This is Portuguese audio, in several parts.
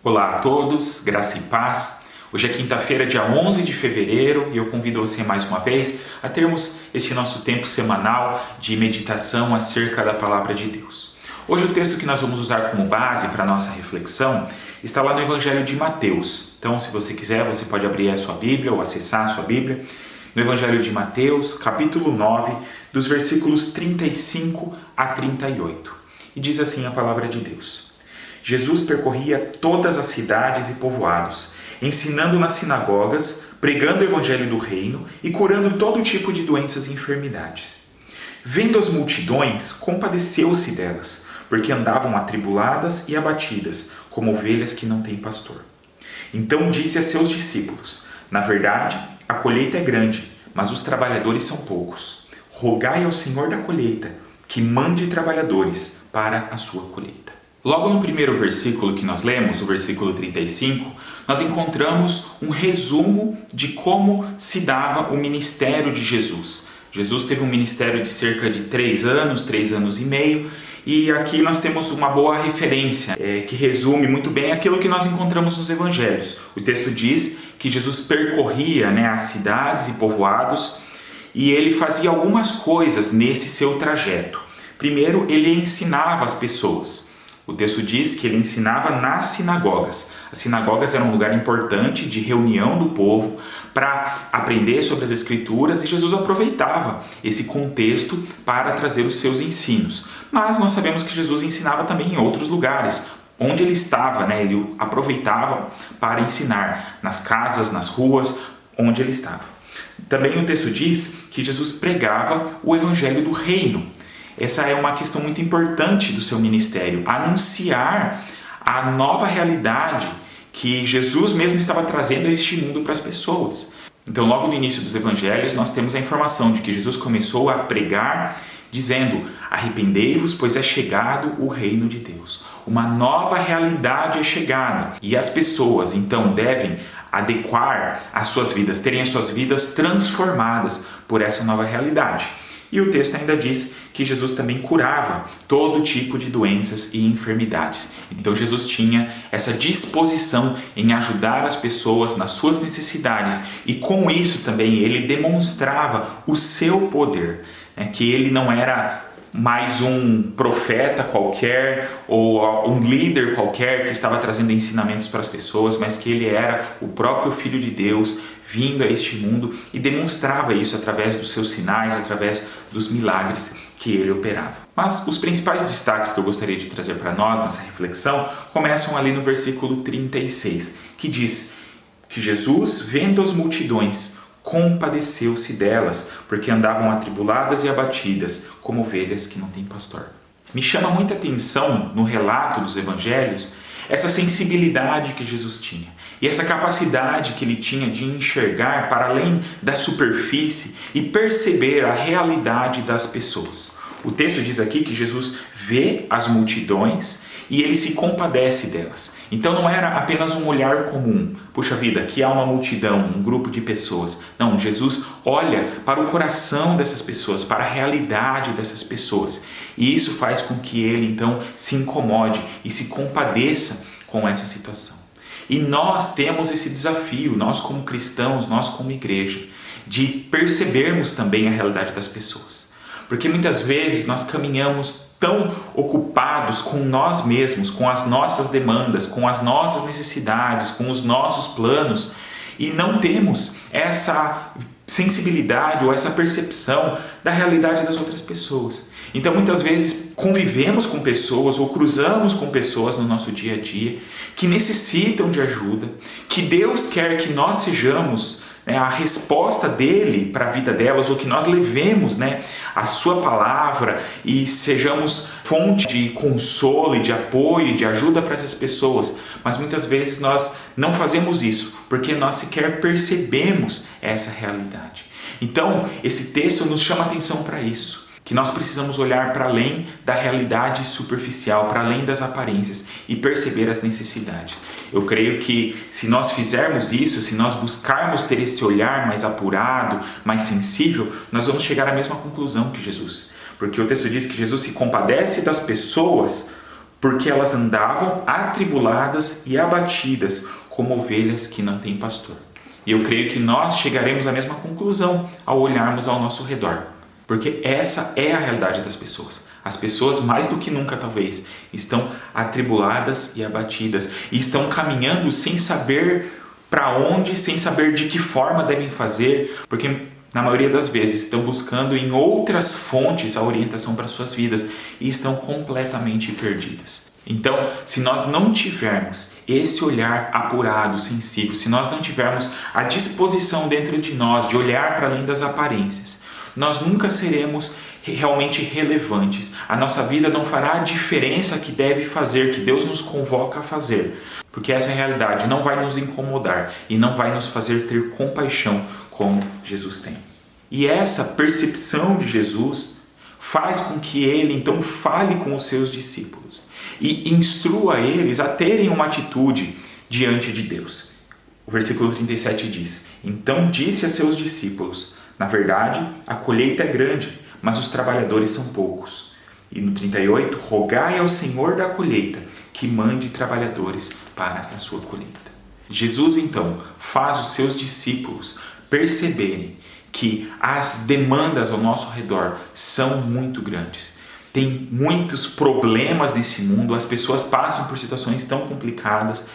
Olá a todos, graça e paz. Hoje é quinta-feira, dia 11 de fevereiro, e eu convido você mais uma vez a termos este nosso tempo semanal de meditação acerca da Palavra de Deus. Hoje o texto que nós vamos usar como base para a nossa reflexão está lá no Evangelho de Mateus. Então, se você quiser, você pode abrir a sua Bíblia ou acessar a sua Bíblia. No Evangelho de Mateus, capítulo 9, dos versículos 35 a 38. E diz assim a Palavra de Deus. Jesus percorria todas as cidades e povoados, ensinando nas sinagogas, pregando o evangelho do reino e curando todo tipo de doenças e enfermidades. Vendo as multidões, compadeceu-se delas, porque andavam atribuladas e abatidas, como ovelhas que não têm pastor. Então disse a seus discípulos: Na verdade, a colheita é grande, mas os trabalhadores são poucos. Rogai ao Senhor da colheita que mande trabalhadores para a sua colheita. Logo no primeiro versículo que nós lemos, o versículo 35, nós encontramos um resumo de como se dava o ministério de Jesus. Jesus teve um ministério de cerca de 3 anos e meio, e aqui nós temos uma boa referência que resume muito bem aquilo que nós encontramos nos evangelhos. O texto diz que Jesus percorria as cidades e povoados e ele fazia algumas coisas nesse seu trajeto. Primeiro, ele ensinava as pessoas. O texto diz que ele ensinava nas sinagogas. As sinagogas eram um lugar importante de reunião do povo para aprender sobre as Escrituras, e Jesus aproveitava esse contexto para trazer os seus ensinos. Mas nós sabemos que Jesus ensinava também em outros lugares. Onde ele estava, ele aproveitava para ensinar nas casas, nas ruas, onde ele estava. Também o texto diz que Jesus pregava o evangelho do reino. Essa é uma questão muito importante do seu ministério, anunciar a nova realidade que Jesus mesmo estava trazendo a este mundo para as pessoas. Então, logo no início dos evangelhos, nós temos a informação de que Jesus começou a pregar dizendo: arrependei-vos, pois é chegado o reino de Deus. Uma nova realidade é chegada e as pessoas, então, devem adequar as suas vidas, terem as suas vidas transformadas por essa nova realidade. E o texto ainda diz que Jesus também curava todo tipo de doenças e enfermidades. Então Jesus tinha essa disposição em ajudar as pessoas nas suas necessidades, e com isso também ele demonstrava o seu poder, que ele não era mais um profeta qualquer ou um líder qualquer que estava trazendo ensinamentos para as pessoas, mas que ele era o próprio Filho de Deus vindo a este mundo e demonstrava isso através dos seus sinais, através dos milagres que ele operava. Mas os principais destaques que eu gostaria de trazer para nós nessa reflexão começam ali no versículo 36, que diz que Jesus, vendo as multidões, compadeceu-se delas, porque andavam atribuladas e abatidas, como ovelhas que não têm pastor. Me chama muita atenção no relato dos evangelhos essa sensibilidade que Jesus tinha e essa capacidade que ele tinha de enxergar para além da superfície e perceber a realidade das pessoas. O texto diz aqui que Jesus vê as multidões e ele se compadece delas. Então não era apenas um olhar comum. Puxa vida, aqui há uma multidão, um grupo de pessoas. Não, Jesus olha para o coração dessas pessoas, para a realidade dessas pessoas. E isso faz com que ele então se incomode e se compadeça com essa situação. E nós temos esse desafio, nós como cristãos, nós como igreja, de percebermos também a realidade das pessoas. Porque muitas vezes nós caminhamos tão ocupados com nós mesmos, com as nossas demandas, com as nossas necessidades, com os nossos planos, e não temos essa sensibilidade ou essa percepção da realidade das outras pessoas. Então muitas vezes convivemos com pessoas ou cruzamos com pessoas no nosso dia a dia que necessitam de ajuda, que Deus quer que nós sejamos a resposta dele para a vida delas, ou que nós levemos a sua palavra e sejamos fonte de consolo e de apoio e de ajuda para essas pessoas. Mas muitas vezes nós não fazemos isso porque nós sequer percebemos essa realidade. Então esse texto nos chama a atenção para isso, que nós precisamos olhar para além da realidade superficial, para além das aparências e perceber as necessidades. Eu creio que se nós fizermos isso, se nós buscarmos ter esse olhar mais apurado, mais sensível, nós vamos chegar à mesma conclusão que Jesus. Porque o texto diz que Jesus se compadece das pessoas porque elas andavam atribuladas e abatidas, como ovelhas que não têm pastor. E eu creio que nós chegaremos à mesma conclusão ao olharmos ao nosso redor, porque essa é a realidade das pessoas. As pessoas, mais do que nunca talvez, estão atribuladas e abatidas, e estão caminhando sem saber para onde, sem saber de que forma devem fazer, porque na maioria das vezes estão buscando em outras fontes a orientação para suas vidas e estão completamente perdidas. Então, se nós não tivermos esse olhar apurado, sensível, se nós não tivermos a disposição dentro de nós de olhar para além das aparências, nós nunca seremos realmente relevantes. A nossa vida não fará a diferença que deve fazer, que Deus nos convoca a fazer. Porque essa realidade não vai nos incomodar e não vai nos fazer ter compaixão como Jesus tem. E essa percepção de Jesus faz com que ele então fale com os seus discípulos e instrua eles a terem uma atitude diante de Deus. O versículo 37 diz: Então disse a seus discípulos: Na verdade, a colheita é grande, mas os trabalhadores são poucos. E no 38, rogai ao Senhor da colheita que mande trabalhadores para a sua colheita. Jesus, então, faz os seus discípulos perceberem que as demandas ao nosso redor são muito grandes. Tem muitos problemas nesse mundo, as pessoas passam por situações tão complicadas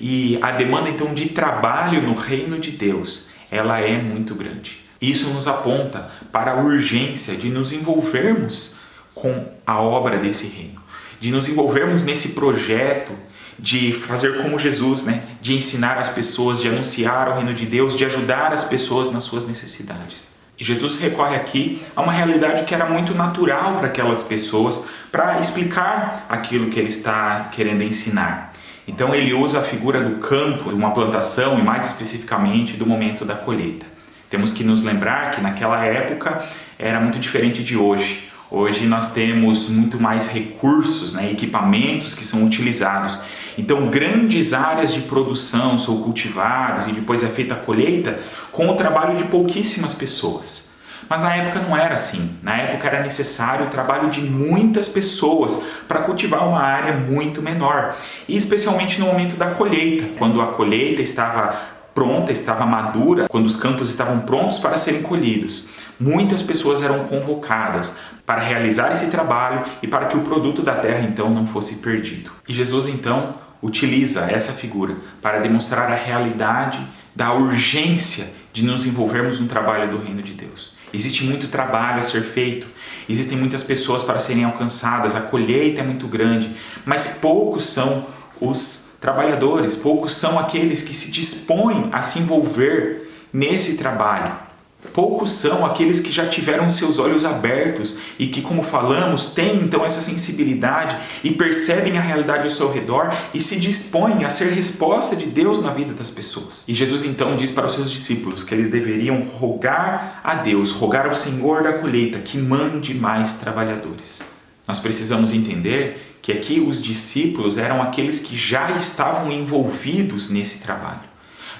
e a demanda, então, de trabalho no reino de Deus, ela é muito grande. Isso nos aponta para a urgência de nos envolvermos com a obra desse reino, de nos envolvermos nesse projeto, de fazer como Jesus, de ensinar as pessoas, de anunciar o reino de Deus, de ajudar as pessoas nas suas necessidades. E Jesus recorre aqui a uma realidade que era muito natural para aquelas pessoas, para explicar aquilo que ele está querendo ensinar. Então ele usa a figura do campo, de uma plantação e mais especificamente do momento da colheita. Temos que nos lembrar que naquela época era muito diferente de hoje. Hoje nós temos muito mais recursos, equipamentos que são utilizados. Então grandes áreas de produção são cultivadas e depois é feita a colheita com o trabalho de pouquíssimas pessoas. Mas na época não era assim. Na época era necessário o trabalho de muitas pessoas para cultivar uma área muito menor. E especialmente no momento da colheita, quando a colheita estava pronta, estava madura, quando os campos estavam prontos para serem colhidos. Muitas pessoas eram convocadas para realizar esse trabalho e para que o produto da terra então não fosse perdido. E Jesus então utiliza essa figura para demonstrar a realidade da urgência de nos envolvermos no trabalho do reino de Deus. Existe muito trabalho a ser feito, existem muitas pessoas para serem alcançadas, a colheita é muito grande, mas poucos são os trabalhadores, poucos são aqueles que se dispõem a se envolver nesse trabalho. Poucos são aqueles que já tiveram seus olhos abertos e que, como falamos, têm então essa sensibilidade e percebem a realidade ao seu redor e se dispõem a ser resposta de Deus na vida das pessoas. E Jesus então diz para os seus discípulos que eles deveriam rogar a Deus, rogar ao Senhor da colheita que mande mais trabalhadores. Nós precisamos entender que aqui os discípulos eram aqueles que já estavam envolvidos nesse trabalho.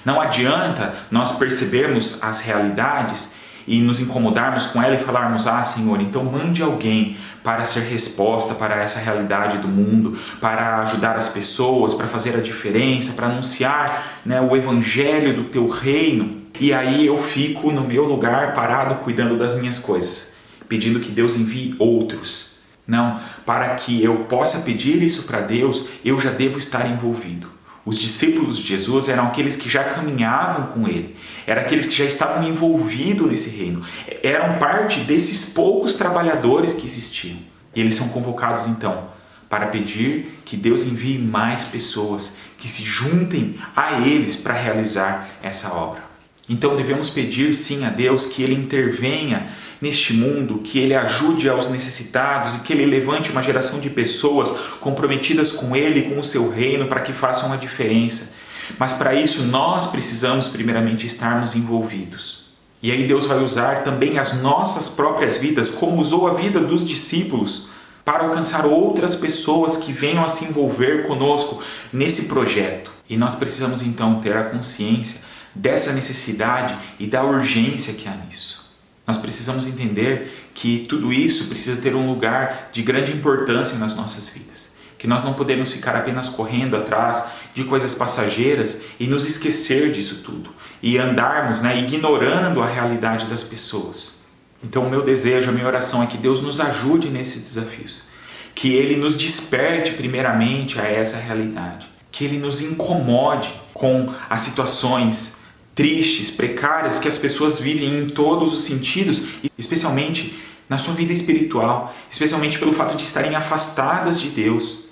Não adianta nós percebermos as realidades e nos incomodarmos com ela e falarmos: Senhor, então mande alguém para ser resposta para essa realidade do mundo, para ajudar as pessoas, para fazer a diferença, para anunciar o evangelho do teu reino. E aí eu fico no meu lugar parado cuidando das minhas coisas, pedindo que Deus envie outros. Não, para que eu possa pedir isso para Deus, eu já devo estar envolvido. Os discípulos de Jesus eram aqueles que já caminhavam com ele, eram aqueles que já estavam envolvidos nesse reino, eram parte desses poucos trabalhadores que existiam. E eles são convocados então para pedir que Deus envie mais pessoas que se juntem a eles para realizar essa obra. Então devemos pedir sim a Deus que Ele intervenha neste mundo, que Ele ajude aos necessitados e que Ele levante uma geração de pessoas comprometidas com Ele e com o seu reino para que façam a diferença. Mas para isso nós precisamos primeiramente estarmos envolvidos. E aí Deus vai usar também as nossas próprias vidas, como usou a vida dos discípulos, para alcançar outras pessoas que venham a se envolver conosco nesse projeto. E nós precisamos então ter a consciência dessa necessidade e da urgência que há nisso. Nós precisamos entender que tudo isso precisa ter um lugar de grande importância nas nossas vidas. que nós não podemos ficar apenas correndo atrás de coisas passageiras e nos esquecer disso tudo, e andarmos, ignorando a realidade das pessoas. Então o meu desejo, a minha oração é que Deus nos ajude nesses desafios, que Ele nos desperte primeiramente a essa realidade, que Ele nos incomode com as situações tristes, precárias que as pessoas vivem em todos os sentidos, especialmente na sua vida espiritual, especialmente pelo fato de estarem afastadas de Deus,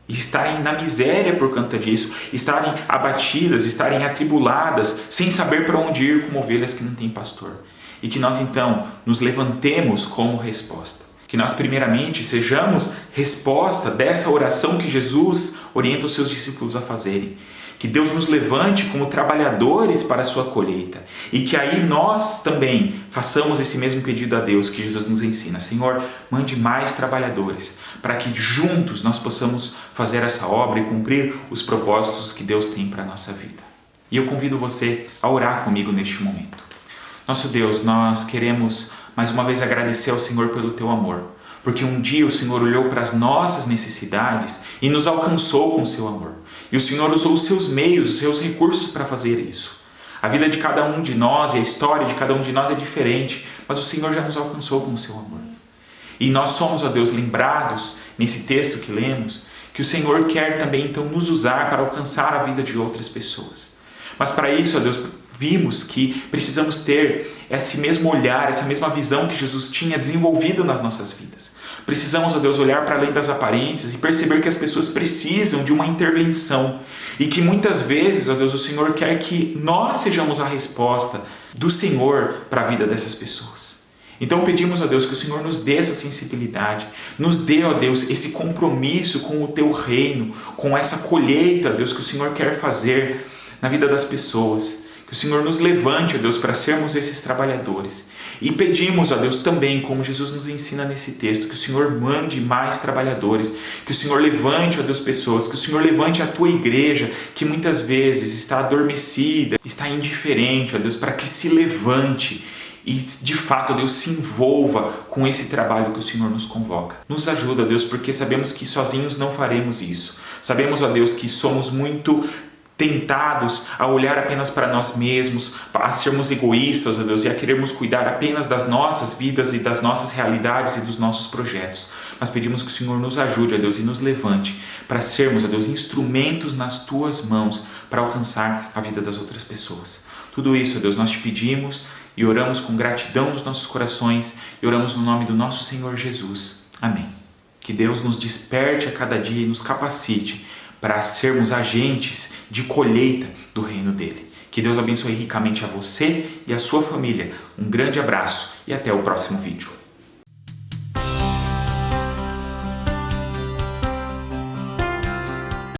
e estarem na miséria por conta disso, estarem abatidas, estarem atribuladas, sem saber para onde ir como ovelhas que não têm pastor. E que nós então nos levantemos como resposta. Que nós primeiramente sejamos resposta dessa oração que Jesus orienta os seus discípulos a fazerem. Que Deus nos levante como trabalhadores para a sua colheita. E que aí nós também façamos esse mesmo pedido a Deus que Jesus nos ensina. Senhor, mande mais trabalhadores, para que juntos nós possamos fazer essa obra e cumprir os propósitos que Deus tem para a nossa vida. E eu convido você a orar comigo neste momento. Nosso Deus, nós queremos mais uma vez agradecer ao Senhor pelo Teu amor, porque um dia o Senhor olhou para as nossas necessidades e nos alcançou com o Seu amor. E o Senhor usou os Seus meios, os Seus recursos para fazer isso. A vida de cada um de nós e a história de cada um de nós é diferente, mas o Senhor já nos alcançou com o Seu amor. E nós somos, ó Deus, lembrados nesse texto que lemos, que o Senhor quer também então nos usar para alcançar a vida de outras pessoas. Mas para isso, ó Deus, vimos que precisamos ter esse mesmo olhar, essa mesma visão que Jesus tinha desenvolvido nas nossas vidas. Precisamos, ó Deus, olhar para além das aparências e perceber que as pessoas precisam de uma intervenção e que muitas vezes, ó Deus, o Senhor quer que nós sejamos a resposta do Senhor para a vida dessas pessoas. Então pedimos, ó Deus, que o Senhor nos dê essa sensibilidade, nos dê, ó Deus, esse compromisso com o Teu reino, com essa colheita, ó Deus, que o Senhor quer fazer na vida das pessoas. Que o Senhor nos levante, ó Deus, para sermos esses trabalhadores. E pedimos, ó Deus, também, como Jesus nos ensina nesse texto, que o Senhor mande mais trabalhadores, que o Senhor levante, ó Deus, pessoas, que o Senhor levante a Tua igreja, que muitas vezes está adormecida, está indiferente, ó Deus, para que se levante e, de fato, ó Deus, se envolva com esse trabalho que o Senhor nos convoca. Nos ajuda, ó Deus, porque sabemos que sozinhos não faremos isso. Sabemos, ó Deus, que somos muito tentados a olhar apenas para nós mesmos, a sermos egoístas, ó Deus, e a querermos cuidar apenas das nossas vidas e das nossas realidades e dos nossos projetos. Mas pedimos que o Senhor nos ajude, ó Deus, e nos levante para sermos, ó Deus, instrumentos nas Tuas mãos para alcançar a vida das outras pessoas. Tudo isso, ó Deus, nós Te pedimos e oramos com gratidão nos nossos corações e oramos no nome do nosso Senhor Jesus. Amém. Que Deus nos desperte a cada dia e nos capacite para sermos agentes de colheita do reino dele. Que Deus abençoe ricamente a você e a sua família. Um grande abraço e até o próximo vídeo.